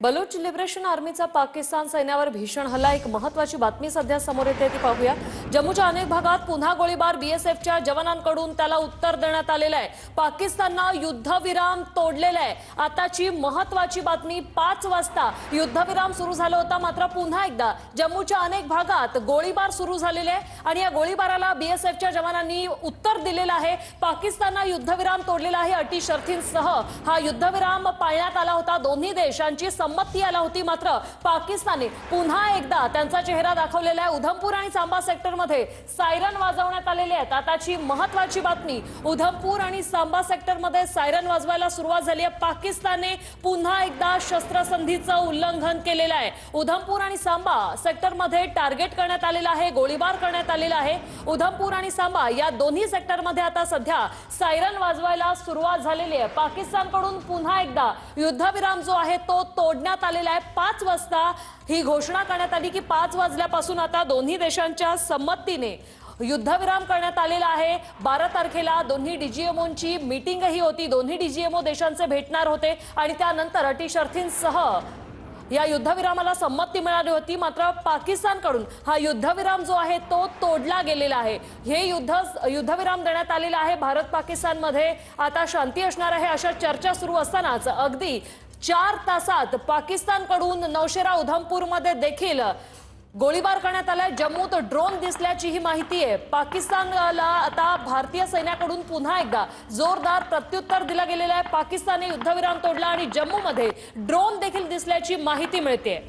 Baloch liberation आर्मीचा Pakistan सैन्यावर भीषण हल्ला। एक महत्त्वाची बातमी सध्या समोर येते ती पाहूया। जम्मूच्या अनेक भागात पुन्हा गोळीबार। बीएसएफच्या जवानांकडून त्याला उत्तर देण्यात आलेलं आहे। पाकिस्तानने युद्धविराम तोडलेला आहे। आताची महत्त्वाची बातमी, 5 वाजता युद्धविराम सुरू झाला होता, मात्र पुन्हा एकदा जम्मूच्या अनेक भागात गोळीबार सुरू झालेले आहे आणि या गोळीबाराला बीएसएफच्या जवानांनी उत्तर दिलेलं आहे। पाकिस्तानने युद्धविराम तोडलेला आहे। अटी शर्थींसह हा युद्धविराम पाळण्यात आला होता। दोन्ही देशांची संमती आला होती, मात्र पाकिस्तानने पुन्हा एकदा त्यांचा चेहरा दाखवलेला आहे। उधमपूर आणि सांबा सेक्टरमध्ये सायरन वाजवण्यात आलेले आहेत। आताची महत्त्वाची बातमी, उधमपूर आणि सांबा सेक्टरमध्ये सायरन वाजवायला सुरुवात झाली आहे। पाकिस्तानने पुन्हा एकदा शस्त्रसंधीचं उल्लंघन केलेलं आहे। उधमपूर आणि सांबा सेक्टरमध्ये टार्गेट करण्यात आलेला आहे, गोळीबार करण्यात आलेला आहे। उधमपूर आणि सांबा या दोन्ही सेक्टरमध्ये आता सध्या सायरन वाजवायला सुरुवात झालेली आहे। पाकिस्तानकडून पुन्हा एकदा युद्धविराम जो आहे तो तोडण्यात आलेला आहे। 5 वाजता ही घोषणा करण्यात आली की 5 वाजल्यापासून आता दोन्ही देशांच्या संमतीने युद्धविराम करण्यात आलेला आहे। 12 तारखेला दोन्ही डीजीएमओंची मीटिंगही होती। दोन्ही डीजीएमओ देशांचे भेटणार होते आणि त्यानंतर अटी शर्थींसह या युद्धविरामाला संमती मिळाली होती, मात्र पाकिस्तानकडून हा युद्धविराम जो आहे तो तोडला गेलेला आहे। हे युद्धविराम देण्यात आलेला आहे। भारत पाकिस्तानमध्ये आता शांती असणार आहे अशा चर्चा सुरू असतानाच अगदी 4 तासात पाकिस्तानकडून नौशेरा उधमपूरमध्ये देखील गोळीबार करण्यात आलाय। जम्मूत ड्रोन दिसल्याची ही माहिती आहे। पाकिस्तानला आता भारतीय सैन्याकडून पुन्हा एकदा जोरदार प्रत्युत्तर दिलं गेलेलं आहे। पाकिस्तानने युद्धविराम तोडला आणि जम्मूमध्ये ड्रोन देखील दिसल्याची माहिती मिळते।